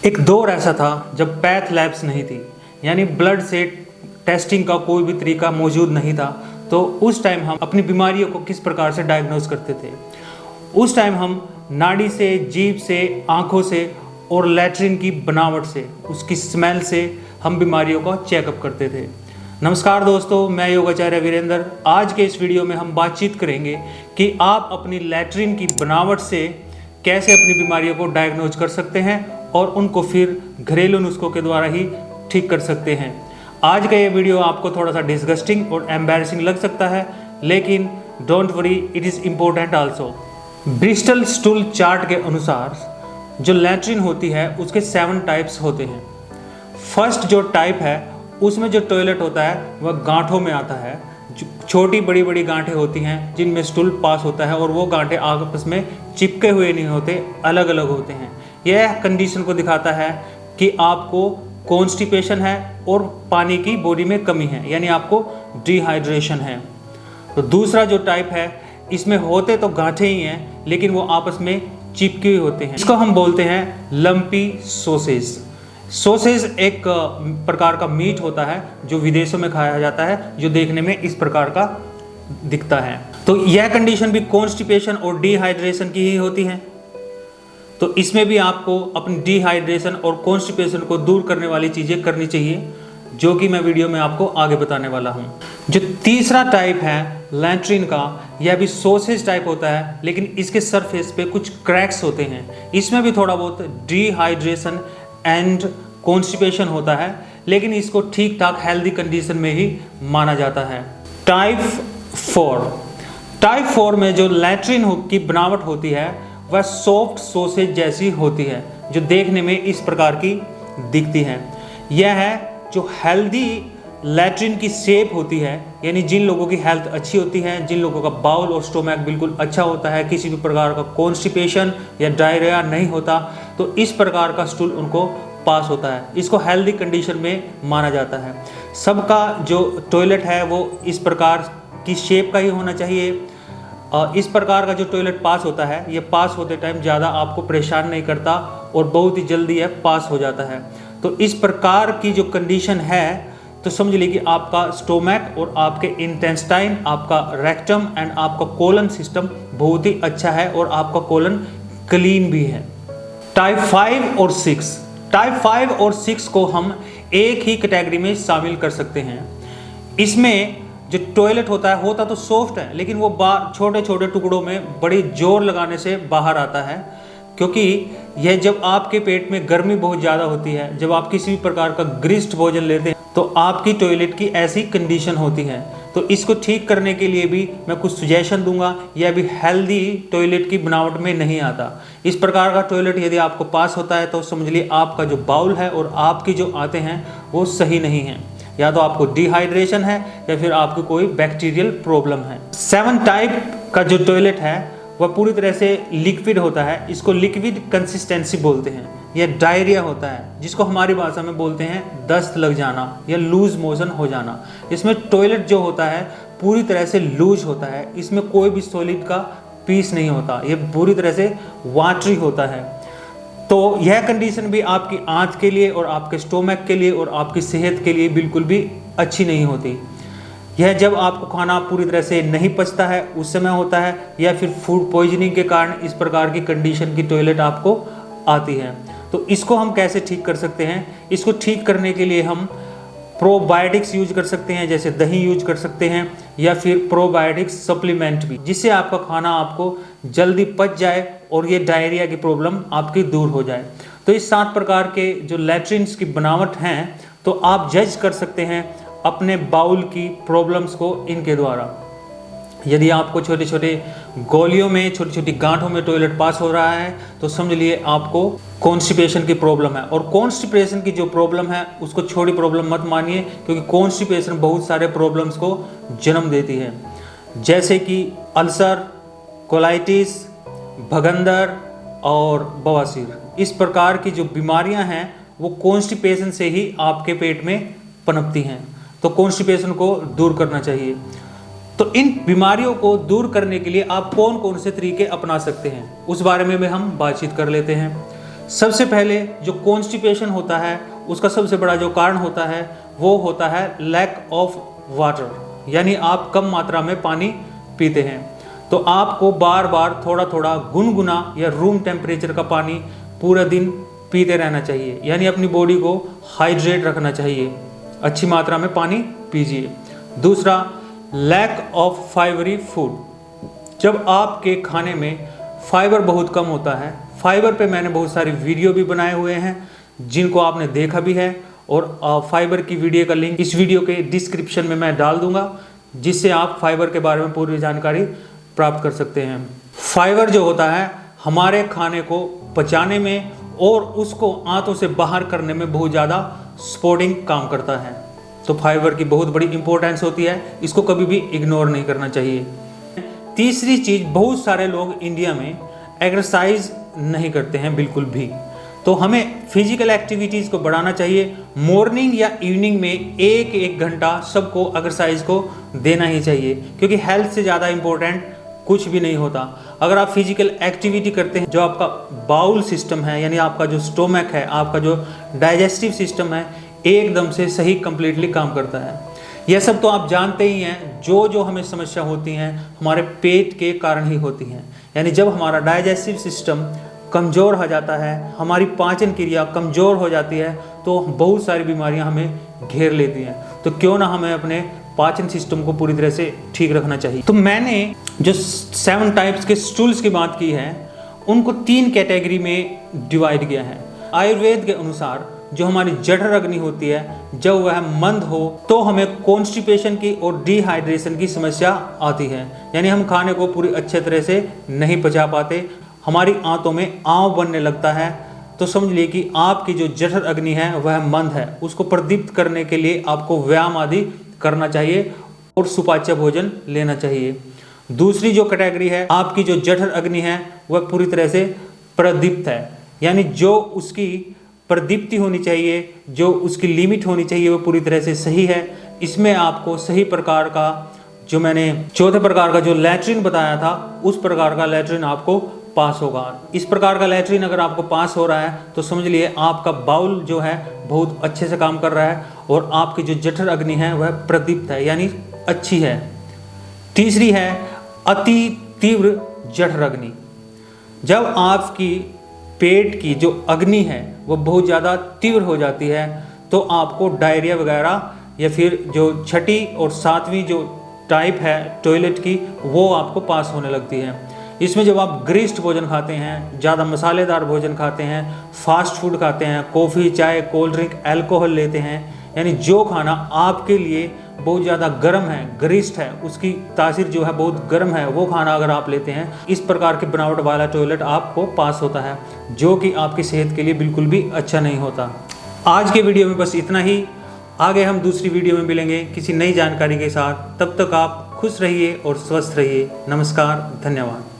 एक दौर ऐसा था जब पैथ लैब्स नहीं थी, यानी ब्लड से टेस्टिंग का कोई भी तरीका मौजूद नहीं था। तो उस टाइम हम अपनी बीमारियों को किस प्रकार से डायग्नोज करते थे। उस टाइम हम नाड़ी से, जीभ से, आँखों से और लैट्रिन की बनावट से, उसकी स्मेल से हम बीमारियों का चेकअप करते थे। नमस्कार दोस्तों, मैं योगाचार्य वीरेंद्र। आज के इस वीडियो में हम बातचीत करेंगे कि आप अपनी लैट्रिन की बनावट से कैसे अपनी बीमारियों को डायग्नोज कर सकते हैं और उनको फिर घरेलू नुस्खों के द्वारा ही ठीक कर सकते हैं। आज का ये वीडियो आपको थोड़ा सा डिस्गस्टिंग और एम्बैरेसिंग लग सकता है, लेकिन don't worry, it is important also. Bristol stool chart के अनुसार जो लैट्रिन होती है उसके 7 टाइप्स होते हैं। फर्स्ट जो टाइप है उसमें जो टॉयलेट होता है वह गांठों में आता है। छोटी बड़ी बड़ी गांठें होती हैं जिनमें स्टूल पास होता है और वो गांठें आपस में चिपके हुए नहीं होते, अलग अलग होते हैं। यह कंडीशन को दिखाता है कि आपको कॉन्स्टिपेशन है और पानी की बॉडी में कमी है, यानी आपको डिहाइड्रेशन है। तो दूसरा जो टाइप है, इसमें होते तो गांठें ही हैं लेकिन वो आपस में चिपके हुए होते हैं। इसको हम बोलते हैं लंपी सोसेज। सोसेज एक प्रकार का मीट होता है जो विदेशों में खाया जाता है, जो देखने में इस प्रकार का दिखता है। तो यह कंडीशन भी कॉन्स्टिपेशन और डिहाइड्रेशन की ही होती है। तो इसमें भी आपको अपनी डिहाइड्रेशन और कॉन्स्टिपेशन को दूर करने वाली चीज़ें करनी चाहिए, जो कि मैं वीडियो में आपको आगे बताने वाला हूँ। जो तीसरा टाइप है लैट्रिन का, यह भी सोसेज टाइप होता है, लेकिन इसके सरफेस पे कुछ क्रैक्स होते हैं। इसमें भी थोड़ा बहुत डिहाइड्रेशन एंड कॉन्स्टिपेशन होता है, लेकिन इसको ठीक ठाक हेल्दी कंडीशन में ही माना जाता है। टाइप 4 में जो लैट्रिन की बनावट होती है वह सॉफ्ट सोसेज जैसी होती है, जो देखने में इस प्रकार की दिखती है। यह है जो हेल्दी लैट्रिन की शेप होती है, यानी जिन लोगों की हेल्थ अच्छी होती है, जिन लोगों का बाउल और स्टोमक बिल्कुल अच्छा होता है, किसी भी प्रकार का कॉन्स्टिपेशन या डायरिया नहीं होता, तो इस प्रकार का स्टूल उनको पास होता है। इसको हेल्दी कंडीशन में माना जाता है। सबका जो टॉयलेट है वो इस प्रकार की शेप का ही होना चाहिए। इस प्रकार का जो टॉयलेट पास होता है, ये पास होते टाइम ज़्यादा आपको परेशान नहीं करता और बहुत ही जल्दी यह पास हो जाता है। तो इस प्रकार की जो कंडीशन है, तो समझ लीजिए कि आपका स्टोमक और आपके इंटेस्टाइन, आपका रेक्टम एंड आपका कोलन सिस्टम बहुत ही अच्छा है और आपका कोलन क्लीन भी है। टाइप 5 और 6 को हम एक ही कैटेगरी में शामिल कर सकते हैं। इसमें जो टॉयलेट होता तो सॉफ्ट है, लेकिन वो छोटे छोटे टुकड़ों में बड़ी जोर लगाने से बाहर आता है, क्योंकि यह जब आपके पेट में गर्मी बहुत ज़्यादा होती है, जब आप किसी भी प्रकार का ग्रिस्ट भोजन लेते हैं, तो आपकी टॉयलेट की ऐसी कंडीशन होती है। तो इसको ठीक करने के लिए भी मैं कुछ सजेशन दूंगा। यह भी हेल्दी टॉयलेट की बनावट में नहीं आता। इस प्रकार का टॉयलेट यदि आपको पास होता है तो समझ लिए आपका जो बाउल है और आपकी जो आते हैं वो सही नहीं है, या तो आपको डिहाइड्रेशन है या फिर आपको कोई बैक्टीरियल प्रॉब्लम है। 7 टाइप का जो टॉयलेट है वह पूरी तरह से लिक्विड होता है। इसको लिक्विड कंसिस्टेंसी बोलते हैं। यह डायरिया होता है, जिसको हमारी भाषा में बोलते हैं दस्त लग जाना या लूज मोशन हो जाना। इसमें टॉयलेट जो होता है पूरी तरह से लूज होता है, इसमें कोई भी सॉलिड का पीस नहीं होता, यह पूरी तरह से वाटरी होता है। तो यह कंडीशन भी आपकी आंत के लिए और आपके स्टोमक के लिए और आपकी सेहत के लिए बिल्कुल भी अच्छी नहीं होती। यह जब आपको खाना पूरी तरह से नहीं पचता है उस समय होता है, या फिर फूड पॉइजनिंग के कारण इस प्रकार की कंडीशन की टॉयलेट आपको आती है। तो इसको हम कैसे ठीक कर सकते हैं? इसको ठीक करने के लिए हम प्रोबायोटिक्स यूज कर सकते हैं, जैसे दही यूज कर सकते हैं, या फिर प्रोबायोटिक्स सप्लीमेंट भी, जिससे आपका खाना आपको जल्दी पच जाए और ये डायरिया की प्रॉब्लम आपकी दूर हो जाए। तो इस 7 प्रकार के जो लैट्रिन्स की बनावट हैं, तो आप जज कर सकते हैं अपने बाउल की प्रॉब्लम्स को इनके द्वारा। यदि आपको छोटे छोटे गोलियों में, छोटी छोटी गांठों में टॉयलेट पास हो रहा है, तो समझ लिए आपको कॉन्स्टिपेशन की प्रॉब्लम है। और कॉन्स्टिपेशन की जो प्रॉब्लम है उसको छोटी प्रॉब्लम मत मानिए, क्योंकि कॉन्स्टिपेशन बहुत सारे प्रॉब्लम्स को जन्म देती है, जैसे कि अल्सर, कोलाइटिस, भगंदर और बवासीर। इस प्रकार की जो बीमारियां हैं वो कॉन्स्टिपेशन से ही आपके पेट में पनपती हैं। तो कॉन्स्टिपेशन को दूर करना चाहिए। तो इन बीमारियों को दूर करने के लिए आप कौन कौन से तरीके अपना सकते हैं, उस बारे में हम बातचीत कर लेते हैं। सबसे पहले जो कॉन्स्टिपेशन होता है उसका सबसे बड़ा जो कारण होता है वो होता है लैक ऑफ वाटर, यानी आप कम मात्रा में पानी पीते हैं। तो आपको बार बार थोड़ा थोड़ा गुनगुना या रूम टेम्परेचर का पानी पूरा दिन पीते रहना चाहिए, यानी अपनी बॉडी को हाइड्रेट रखना चाहिए। अच्छी मात्रा में पानी पीजिए। दूसरा, लैक ऑफ फाइबरी फूड। जब आपके खाने में फाइबर बहुत कम होता है, फाइबर पे मैंने बहुत सारी वीडियो भी बनाए हुए हैं जिनको आपने देखा भी है, और फाइबर की वीडियो का लिंक इस वीडियो के डिस्क्रिप्शन में मैं डाल दूंगा, जिससे आप फाइबर के बारे में पूरी जानकारी प्राप्त कर सकते हैं। फाइबर जो होता है हमारे खाने को पचाने में और उसको आंतों से बाहर करने में बहुत ज़्यादा सपोर्टिंग काम करता है। तो फाइबर की बहुत बड़ी इंपॉर्टेंस होती है, इसको कभी भी इग्नोर नहीं करना चाहिए। तीसरी चीज़, बहुत सारे लोग इंडिया में एक्सरसाइज नहीं करते हैं बिल्कुल भी, तो हमें फिजिकल एक्टिविटीज़ को बढ़ाना चाहिए। मॉर्निंग या इवनिंग में एक घंटा सबको एक्सरसाइज को देना ही चाहिए, क्योंकि हेल्थ से ज़्यादा इम्पोर्टेंट कुछ भी नहीं होता। अगर आप फिजिकल एक्टिविटी करते हैं, जो आपका बाउल सिस्टम है, यानी आपका जो स्टोमक है, आपका जो डाइजेस्टिव सिस्टम है, एकदम से सही कंप्लीटली काम करता है। यह सब तो आप जानते ही हैं। जो हमें समस्या होती हैं हमारे पेट के कारण ही होती हैं, यानी जब हमारा डाइजेस्टिव सिस्टम कमज़ोर हो जाता है, हमारी पाचन क्रिया कमज़ोर हो जाती है, तो बहुत सारी बीमारियां हमें घेर लेती हैं। तो क्यों ना हमें अपने पाचन सिस्टम को पूरी तरह से ठीक रखना चाहिए। तो मैंने जो 7 टाइप्स के स्टूल्स की बात की है, उनको 3 कैटेगरी में डिवाइड किया है। आयुर्वेद के अनुसार जो हमारी जठर अग्नि होती है, जब वह मंद हो तो हमें कॉन्स्टिपेशन की और डिहाइड्रेशन की समस्या आती है, यानी हम खाने को पूरी अच्छे तरह से नहीं पचा पाते, हमारी आंतों में आंव बनने लगता है। तो समझ लिए कि आपकी जो जठर अग्नि है वह मंद है। उसको प्रदीप्त करने के लिए आपको व्यायाम आदि करना चाहिए और सुपाच्य भोजन लेना चाहिए। दूसरी जो कैटेगरी है, आपकी जो जठर अग्नि है वह पूरी तरह से प्रदीप्त है, यानी जो उसकी प्रदीप्ति होनी चाहिए, जो उसकी लिमिट होनी चाहिए, वो पूरी तरह से सही है। इसमें आपको सही प्रकार का, जो मैंने चौथे प्रकार का जो लैट्रिन बताया था, उस प्रकार का लैट्रिन आपको पास होगा। इस प्रकार का लैट्रिन अगर आपको पास हो रहा है तो समझ लिए आपका बाउल जो है बहुत अच्छे से काम कर रहा है और आपकी जो जठर अग्नि है वह प्रदीप्त है, यानी अच्छी है। तीसरी है अति तीव्र जठर अग्नि। जब आपकी पेट की जो अग्नि है वह बहुत ज़्यादा तीव्र हो जाती है तो आपको डायरिया वगैरह, या फिर जो छठी और 7वीं जो टाइप है टॉयलेट की, वो आपको पास होने लगती है। इसमें जब आप गरिष्ठ भोजन खाते हैं, ज़्यादा मसालेदार भोजन खाते हैं, फास्ट फूड खाते हैं, कॉफ़ी, चाय, कोल्ड ड्रिंक, अल्कोहल लेते हैं, यानी जो खाना आपके लिए बहुत ज़्यादा गर्म है, गरिष्ठ है, उसकी तासीर जो है बहुत गर्म है, वो खाना अगर आप लेते हैं, इस प्रकार के बनावट वाला टॉयलेट आपको पास होता है, जो कि आपकी सेहत के लिए बिल्कुल भी अच्छा नहीं होता। आज के वीडियो में बस इतना ही। आगे हम दूसरी वीडियो में मिलेंगे किसी नई जानकारी के साथ। तब तक आप खुश रहिए और स्वस्थ रहिए। नमस्कार, धन्यवाद।